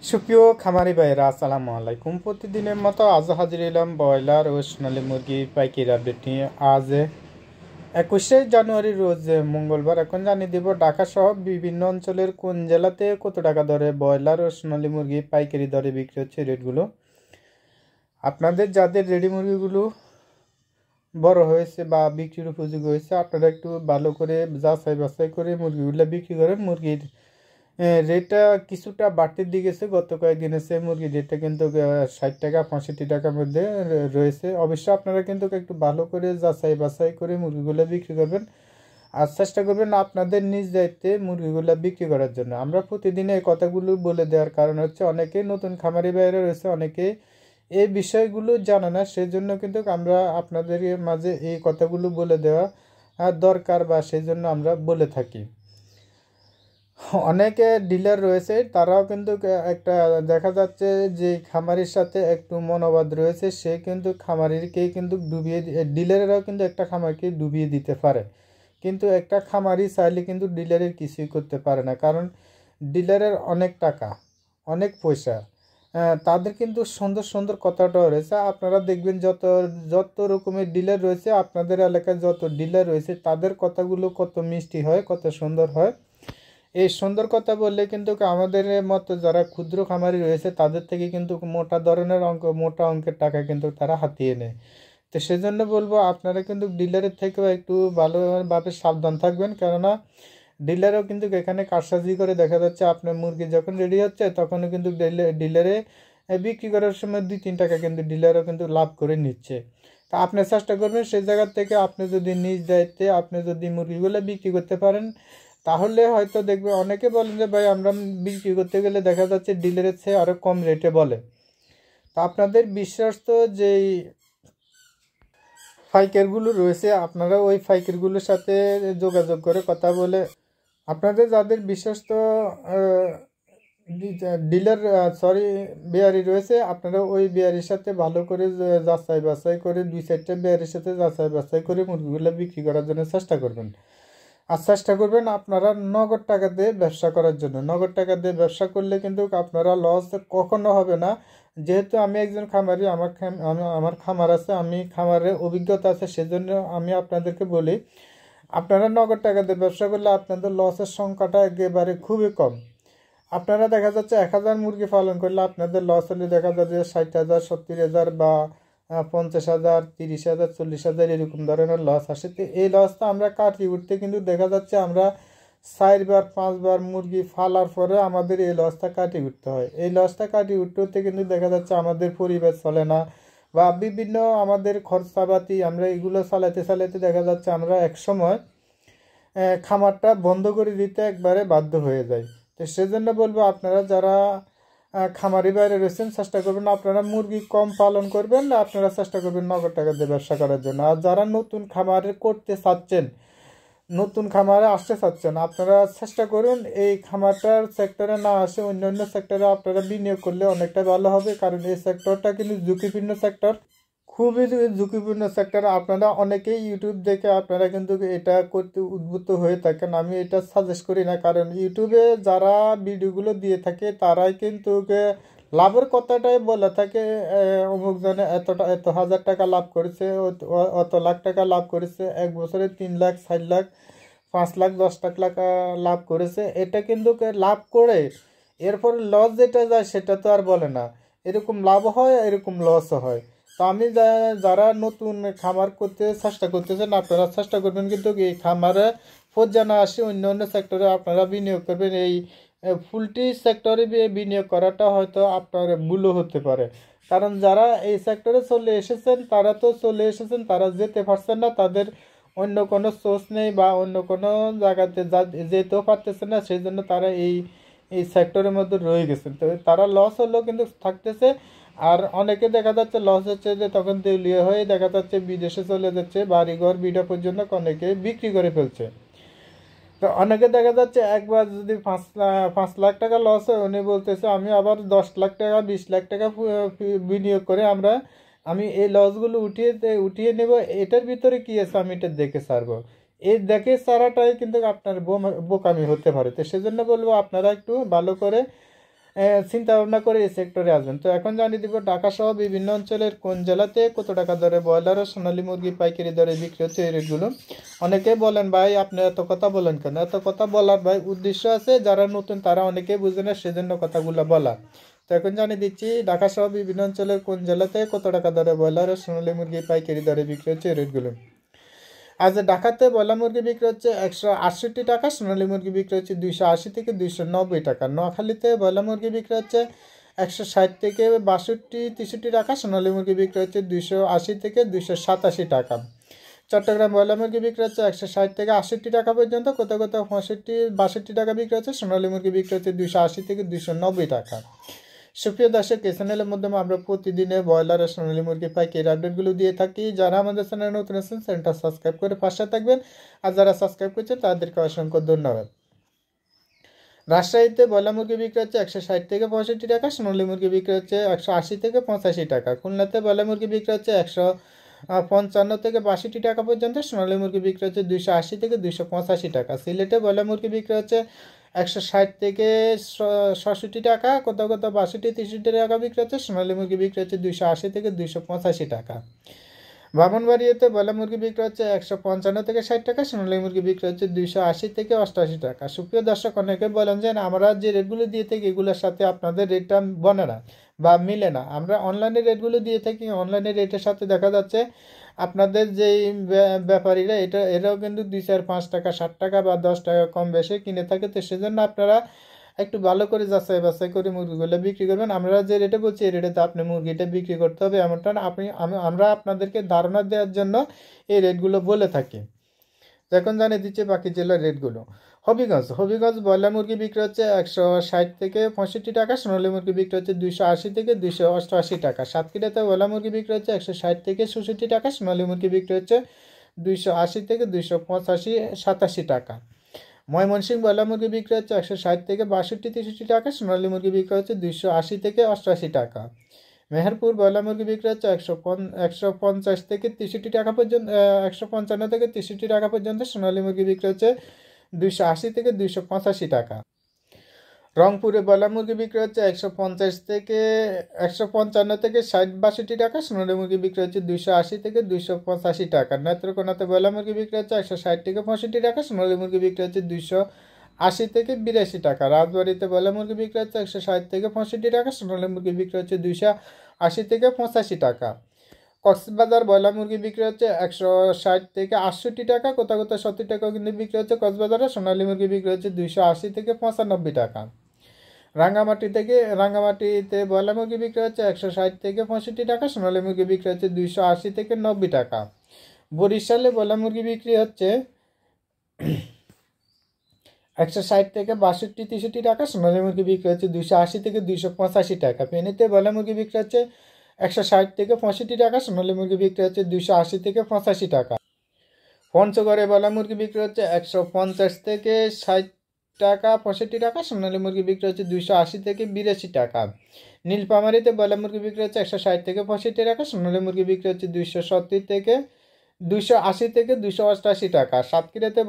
সুপ্রিয় খামারি ভাইরা আসসালামু আলাইকুম। প্রতিদিনের মতো আজও হাজির এলাম ব্রয়লার ও সোনালী মুরগির পাইকারি আপডেট নিয়ে। আজ 21 জানুয়ারি রোজ মঙ্গলবার। এখন জানিয়ে দেব ঢাকা সহ বিভিন্ন অঞ্চলের কোন জেলাতে কত টাকা দরে ব্রয়লার ও সোনালী মুরগি পাইকারি দরে বিক্রি হচ্ছে রেটগুলো। আপনাদের যাদের রেডি মুরগিগুলো বড় হয়েছে বা বিক্রির উপযোগী হয়েছে, আপনারা একটু ভালো করে যাচাই বাছাই করে মুরগিগুলো বিক্রি করেন। মুরগির রেটটা কিছুটা বাড়তির দিকে গেছে। গত কয়েকদিন এসে মুরগির রেটটা কিন্তু 60 টাকা 65 টাকার মধ্যে রয়েছে। অবশ্যই আপনারা কিন্তু একটু ভালো করে যাচাই বাছাই করে মুরগিগুলো বিক্রি করবেন আর চেষ্টা করবেন আপনাদের নিজ দায়িত্বে মুরগিগুলো বিক্রি করার জন্য। আমরা প্রতিদিন এই কথাগুলো বলে দেওয়ার কারণ হচ্ছে অনেকেই নতুন খামারি বাইরে রয়েছে, অনেকে এই বিষয়গুলো জানে না। সেজন্য কিন্তু আমরা আপনাদের মাঝে এই কথাগুলো বলে দেওয়া দরকার বা সেই জন্য আমরা বলে থাকি। অনেকে ডিলার রয়েছে, তারাও কিন্তু একটা দেখা যাচ্ছে যে খামারির সাথে একটু মনোবাদ রয়েছে, সে কিন্তু খামারিকে কিন্তু ডিলারেরাও কিন্তু একটা খামারকে ডুবিয়ে দিতে পারে। কিন্তু একটা খামারি চাইলে কিন্তু ডিলারের কিছুই করতে পারে না, কারণ ডিলারের অনেক টাকা, অনেক পয়সা। তাদের কিন্তু সুন্দর সুন্দর কথাটাও রয়েছে। আপনারা দেখবেন যত যত রকমের ডিলার রয়েছে, আপনাদের এলাকায় যত ডিলার রয়েছে, তাদের কথাগুলো কত মিষ্টি হয়, কত সুন্দর হয়। এই সুন্দর কথা বললে কিন্তু আমাদের মতো যারা ক্ষুদ্র খামারি রয়েছে, তাদের থেকে কিন্তু মোটা অঙ্কের টাকা কিন্তু তারা হাতিয়ে নেয়। তো সেজন্য বলবো আপনারা কিন্তু ডিলারের থেকেও একটু ভালোভাবে সাবধান থাকবেন, কেননা ডিলারও কিন্তু এখানে কারসাজি করে। দেখা যাচ্ছে আপনার মুরগি যখন রেডি হচ্ছে তখনও কিন্তু ডিলারে বিক্রি করার সময় 2-3 টাকা কিন্তু ডিলারও কিন্তু লাভ করে নিচ্ছে। তা আপনি চেষ্টা করবেন সেই জায়গার থেকে, আপনি যদি নিজ দায়িত্বে আপনি যদি মুরগিগুলো বিক্রি করতে পারেন, তাহলে হয়তো দেখবে অনেকে বলেন যে ভাই আমরা বিক্রি করতে গেলে দেখা যাচ্ছে ডিলারের চেয়ে আরও কম রেটে বলে। তো আপনাদের বিশ্বস্ত যেই ফাইকারগুলো রয়েছে, আপনারা ওই ফাইকারগুলোর সাথে যোগাযোগ করে কথা বলে, আপনাদের যাদের বিশ্বস্ত ডিলার বেয়ারি রয়েছে, আপনারা ওই বেয়ারির সাথে ভালো করে যাচাই বাছাই করে 2-4টা বেয়ারির সাথে যাচাই বাছাই করে মুরগিগুলো বিক্রি করার জন্য চেষ্টা করবেন। আর চেষ্টা করবেন আপনারা নগদ টাকা দিয়ে ব্যবসা করার জন্য। নগদ টাকা দিয়ে ব্যবসা করলে কিন্তু আপনারা লস কখনো হবে না। যেহেতু আমি একজন খামারি, আমার খামার আছে, আমি খামারের অভিজ্ঞতা আছে, সেজন্য আমি আপনাদেরকে বলি আপনারা নগদ টাকা দিয়ে ব্যবসা করলে আপনাদের লসের সংখ্যাটা একেবারে খুবই কম। আপনারা দেখা যাচ্ছে 1000 মুরগি পালন করলে আপনাদের লস হলে দেখা যাচ্ছে 60,000 70,000 বা 50,000 30,000 40,000 এরকম ধরনের লস আসে। তো এই লসটা আমরা কাটিয়ে উঠতে কিন্তু দেখা যাচ্ছে আমরা 4-5 বার মুরগি ফালার পরে আমাদের এই লসটা কাটিয়ে উঠতে হয়। এই লসটা কাটিয়ে উঠতে কিন্তু দেখা যাচ্ছে আমাদের পরিবার চলে না বা বিভিন্ন আমাদের খরচাপাতি আমরা এগুলো চালাতে চালাতে দেখা যাচ্ছে আমরা একসময় খামারটা বন্ধ করে দিতে একবারে বাধ্য হয়ে যায়। তো সেজন্য বলবো আপনারা যারা খামারি বাইরে রয়েছেন, চেষ্টা করবেন আপনারা মুরগি কম পালন করবেন, আপনারা চেষ্টা করবেন নগদ টাকা দিয়ে ব্যবসা করার জন্য। আর যারা নতুন খামারে করতে চাচ্ছেন, নতুন খামারে আসতে চাচ্ছেন, আপনারা চেষ্টা করুন এই খামারটার সেক্টরে না আসে অন্য অন্য সেক্টরে আপনারা বিনিয়োগ করলে অনেকটা ভালো হবে, কারণ এই সেক্টরটা কিন্তু ঝুঁকিপূর্ণ সেক্টর, খুবই ঝুঁকিপূর্ণ সেক্টর। আপনারা অনেকেই ইউটিউব দেখে আপনারা কিন্তু এটা করতে উদ্বুদ্ধ হয়ে থাকেন। আমি এটা সাজেস্ট করি না, কারণ ইউটিউবে যারা ভিডিওগুলো দিয়ে থাকে তারাই কিন্তু লাভের কথাটাই বলে থাকে। অমুক জনে এত হাজার টাকা লাভ করেছে, অত লাখ টাকা লাভ করেছে, এক বছরে 3 লাখ 4 লাখ 5 লাখ 10 লাখ লাভ করেছে। এটা কিন্তু লাভ করে এরপর লস যেটা যায় সেটা তো আর বলে না। এরকম লাভ হয়, এরকম লসও হয়। তো আমি যারা নতুন খামার করতে চেষ্টা করতেছেন, আপনারা চেষ্টা করবেন কিন্তু এই খামারে পর্যায়ে না আসে অন্য অন্য সেক্টরে আপনারা বিনিয়োগ করবেন। এই পোল্ট্রি সেক্টরে বিনিয়োগ করাটা হয়তো আপনার ভুলও হতে পারে, কারণ যারা এই সেক্টরে চলে এসেছেন তারা তো চলে এসেছেন, তারা যেতে পারছেন না, তাদের অন্য কোনো সোর্স নেই বা অন্য কোনো জায়গাতে যেতেও পারতেছে না, সেই জন্য তারা এই এই সেক্টরের মধ্যে রয়ে গেছেন। তো তারা লস হলেও কিন্তু থাকতেছে। আর অনেকে দেখা যাচ্ছে লস হচ্ছে যে তখন দেউলিয়া হয়ে দেখা যাচ্ছে বিদেশে চলে যাচ্ছে, বাড়িঘর বিটা পর্যন্ত অনেকে বিক্রি করে ফেলছে। তো অনেকে দেখা যাচ্ছে একবার যদি 5 লাখ টাকা লস হয়, উনি বলতেছে আমি আবার 10 লাখ টাকা 20 লাখ টাকা বিনিয়োগ করে আমি এই লসগুলো উঠিয়ে নেব। এটার ভিতরে কি আছে আমি এটা দেখে ছাড়বো। এই দেখে ছাড়াটাই কিন্তু আপনার বোকামি হতে পারে। তো সেজন্য বলবো আপনারা একটু ভালো করে চিন্তা ভাবনা করে এই সেক্টরে আসবেন। তো এখন জানিয়ে দিব ঢাকা সহ বিভিন্ন অঞ্চলের কোন জেলাতে কত টাকা দরে ব্রয়লার ও সোনালী মুরগি পাইকারি দরে বিক্রি হচ্ছে এই রেটগুলো। অনেকে বলেন ভাই আপনি এত কথা বলেন কেন? এত কথা বলার ভাই উদ্দেশ্য আছে, যারা নতুন তারা অনেকে বুঝে না, সেজন্য কথাগুলো বলা। তো এখন জানিয়ে দিচ্ছি ঢাকা সহ বিভিন্ন অঞ্চলের কোন জেলাতে কত টাকা দরে ব্রয়লার ও সোনালী মুরগি পাইকারি দরে বিক্রি হচ্ছে এই রেটগুলো। আজ ঢাকাতে ব্রয়লার মুরগি বিক্রি হচ্ছে 168 টাকা, সোনালী মুরগি বিক্রি হচ্ছে 280 থেকে 290 টাকা। নোয়াখালীতে ব্রয়লার মুরগি বিক্রি হচ্ছে 160 থেকে 62-63 টাকা, সোনালী মুরগি বিক্রি হচ্ছে 280 থেকে 287 টাকা। চট্টগ্রাম ব্রয়লার মুরগি বিক্রি হচ্ছে 160 থেকে 68 টাকা পর্যন্ত, কোথাও কোথাও 65-62 টাকা বিক্রি হচ্ছে। সোনালী মুরগি বিক্রি হচ্ছে 280 থেকে 290 টাকা। সুপ্রিয় দর্শক, এই চ্যানেলের মাধ্যমে আমরা প্রতিদিনে ব্রয়লার আর সোনালী মুরগি পাইকারি আপডেটগুলো দিয়ে থাকি। যারা আমাদের চ্যানেলে নতুন আছেন চ্যানেলটা সাবস্ক্রাইব করে পাশে থাকবেন, আর যারা সাবস্ক্রাইব করছেন তাদেরকে অসংখ্য ধন্যবাদ। রাজশাহীতে ব্রয়লার মুরগি বিক্রি হচ্ছে 160 থেকে 65 টাকা, সোনালী মুরগি বিক্রি হচ্ছে 180 থেকে 85 টাকা। খুলনাতে ব্রয়লার মুরগি বিক্রি হচ্ছে 155 থেকে 62 টাকা পর্যন্ত, সোনালী মুরগি বিক্রি হচ্ছে 280 থেকে 285 টাকা। সিলেটে ব্রয়লার মুরগি বিক্রি হচ্ছে 160 থেকে 67 টাকা, কোথাও কোথাও 62-63 টাকা বিক্রি হচ্ছে। সোনালী মুরগি বিক্রি হচ্ছে 280 থেকে 285 টাকা। ব্রাহ্মণবাড়িয়াতে ব্রয়লার মুরগি বিক্রি হচ্ছে 155 থেকে 60 টাকা, সোনালী মুরগি বিক্রি হচ্ছে 280 থেকে 88 টাকা। সুপ্রিয় দর্শক, অনেকে বলেন যে আমরা যে রেটগুলো দিয়ে থাকি এগুলোর সাথে আপনাদের রেটটা বনে না বা মিলে না। আমরা অনলাইনে রেটগুলো দিয়ে থাকি, অনলাইনে রেটের সাথে দেখা যাচ্ছে আপনাদের যেই ব্যাপারীরা এরাও কিন্তু 2-4-5 টাকা 60 টাকা বা 10 টাকা কম বেশি কিনে থাকে। তো সেজন্য আপনারা একটু ভালো করে যাচাই বাছাই করে মুরগিগুলো বিক্রি করবেন। আমরা যে রেটে বলছি এই রেটে তো আপনি মুরগিটা বিক্রি করতে হবে এমনটা না। আমরা আপনাদেরকে ধারণা দেওয়ার জন্য এই রেটগুলো বলে থাকি। এখন জানিয়ে দিচ্ছি বাকি জেলার রেটগুলো। হবিগঞ্জ ব্রয়লার মুরগি বিক্রি হচ্ছে 160 থেকে 65 টাকা, সোনালী মুরগি বিক্রি হচ্ছে 280 থেকে 288 টাকা। সাতক্ষীরাতে ব্রয়লার মুরগি বিক্রি হচ্ছে 160 থেকে 67 টাকা, সোনালী মুরগি বিক্রি হচ্ছে 280 থেকে 285-87 টাকা। ময়মনসিংহ ব্রয়লার মুরগি বিক্রি হচ্ছে 160 থেকে 62-63 টাকা, সোনালী মুরগি বিক্রি হচ্ছে 280 থেকে 88 টাকা। মেহেরপুর ব্রয়লার মুরগি বিক্রি হচ্ছে 150 থেকে 63 টাকা পর্যন্ত, 155 থেকে 63 টাকা পর্যন্ত, সোনালী মুরগি বিক্রি হচ্ছে 280 থেকে 285 টাকা। রংপুরে ব্রয়লার মুরগি বিক্রি হচ্ছে 150 থেকে 155 থেকে 60-62 টাকা, সোনালী মুরগি বিক্রি হচ্ছে 280 থেকে 285 টাকা। নেত্রকোনাতে ব্রয়লার মুরগি বিক্রি হচ্ছে 160 থেকে 65 টাকা, সোনালী মুরগি বিক্রি হচ্ছে 280 থেকে 82 টাকা। রাজবাড়িতে ব্রয়লার মুরগি বিক্রি হচ্ছে 160 থেকে 65 টাকা, সোনালী মুরগি বিক্রি হচ্ছে 280 থেকে 85 টাকা। কক্সবাজার ব্রয়লার মুরগি বিক্রি হচ্ছে 160 থেকে 68 টাকা, কোথাও কোথাও 70 টাকাও কিন্তু বিক্রি হচ্ছে কক্সবাজারে। সোনালী মুরগি বিক্রি হচ্ছে 280 থেকে 95 টাকা। রাঙ্গামাটিতে ব্রয়লার মুরগি বিক্রি হচ্ছে 160 থেকে 65 টাকা, সোনালী মুরগি বিক্রি হচ্ছে 280 থেকে 90 টাকা। বরিশালে ব্রয়লার মুরগি বিক্রি হচ্ছে 160 থেকে 62-63 টাকা, সোনালী মুরগি বিক্রি হচ্ছে 280 থেকে 285 টাকা। ফেনীতে ব্রয়লার মুরগি বিক্রি হচ্ছে 160 থেকে 65 টাকা, সোনালী মুরগি বিক্রি হচ্ছে 280 থেকে 85 টাকা। পঞ্চগড়ে ব্রয়লার মুরগি বিক্রি হচ্ছে 150 থেকে 60 টাকা 65 টাকা, সোনালী মুরগি বিক্রি হচ্ছে 280 থেকে 82 টাকা। নীলফামারীতে ব্রয়লার মুরগি বিক্রি হচ্ছে 160 থেকে 65 টাকা, সোনালী মুরগি বিক্রি হচ্ছে 280 থেকে 288 টাকা। সাতকানিয়াতে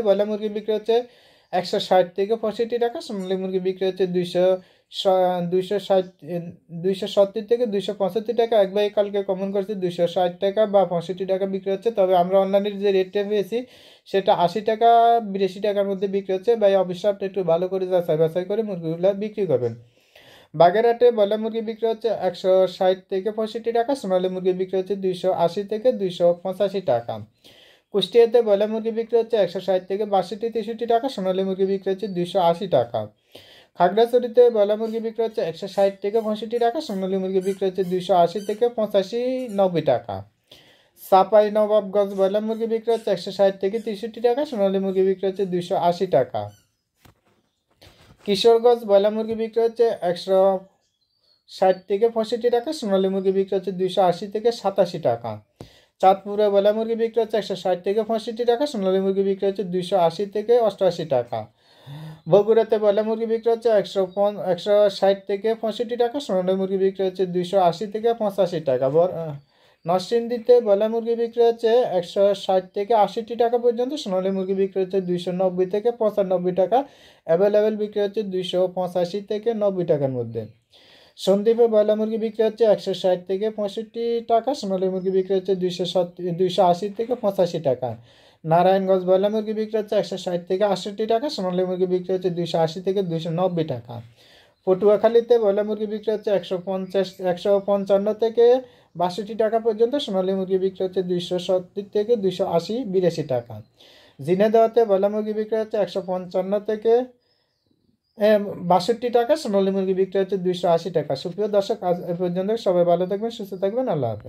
ব্রয়লার মুরগি বিক্রি হচ্ছে 160 থেকে 65 টাকা, সোনালী মুরগি বিক্রি হচ্ছে 270 থেকে 275 টাকা। এক ভাই কালকে কমেন্ট করছে 260 টাকা বা 65 টাকা বিক্রি হচ্ছে, তবে আমরা অনলাইনের যে রেটটা পেয়েছি সেটা 80 টাকা 82 টাকার মধ্যে বিক্রি হচ্ছে। ভাই অবশ্যই আপনি একটু ভালো করে যাচাই বাছাই করে মুরগিগুলো বিক্রি করবেন। বাগেরহাটে ব্রয়লার মুরগি বিক্রি হচ্ছে 160 থেকে 65 টাকা, সোনালী মুরগি বিক্রি হচ্ছে 280 থেকে 285 টাকা। কুষ্টিয়াতে ব্রয়লার মুরগি বিক্রি হচ্ছে 160 থেকে 62-63 টাকা, সোনালী মুরগি বিক্রি হচ্ছে 280 টাকা। খাগড়াছড়িতে ব্রয়লার মুরগি বিক্রি হচ্ছে 160 থেকে 65 টাকা, সোনালী মুরগি বিক্রি হচ্ছে 280 থেকে 85-90 টাকা। চাঁপাই নবাবগঞ্জ ব্রয়লার মুরগি বিক্রি হচ্ছে 160 থেকে 63 টাকা, সোনালী মুরগি বিক্রি হচ্ছে 280 টাকা। কিশোরগঞ্জ ব্রয়লার মুরগি বিক্রি হচ্ছে 160 থেকে 65 টাকা, সোনালী মুরগি বিক্রি হচ্ছে 280 থেকে 87 টাকা। চাঁদপুরে ব্রয়লার মুরগি বিক্রি হচ্ছে 160 থেকে 65 টাকা, সোনালী মুরগি বিক্রি হচ্ছে 280 থেকে 88 টাকা। বগুড়াতে ব্রয়লার মুরগি বিক্রি হচ্ছে 160 থেকে 65 টাকা, সোনালী মুরগি বিক্রি হচ্ছে 280 থেকে 85 টাকা। নরসিংদীতে ব্রয়লার মুরগি বিক্রি হচ্ছে 160 থেকে 80 টাকা পর্যন্ত, সোনালী মুরগি বিক্রি হচ্ছে 290 থেকে 95 টাকা, অ্যাভেলেবেল বিক্রি হচ্ছে 285 থেকে 90 টাকার মধ্যে। সন্দ্বীপে ব্রয়লার মুরগি বিক্রি হচ্ছে 160 থেকে 65 টাকা, সোনালী মুরগি বিক্রি হচ্ছে 280 থেকে 85 টাকা। নারায়ণগঞ্জ ব্রয়লার মুরগি বিক্রি হচ্ছে 160 থেকে 68 টাকা, সোনালী মুরগি বিক্রি হচ্ছে 280 থেকে 290 টাকা। পটুয়াখালীতে ব্রয়লার মুরগি বিক্রি হচ্ছে 155 থেকে 62 টাকা পর্যন্ত, সোনালী মুরগি বিক্রি হচ্ছে 270 থেকে 280 82 টাকা। ঝিনাইদহতে ব্রয়লার মুরগি বিক্রি হচ্ছে 155 থেকে 62 টাকা, সোনালী মুরগি বিক্রি হচ্ছে 280 টাকা। সুপ্রিয় দর্শক, আজ এ পর্যন্ত। সবাই ভালো থাকবেন, সুস্থ থাকবেন, আল্লাহ হাফেজ।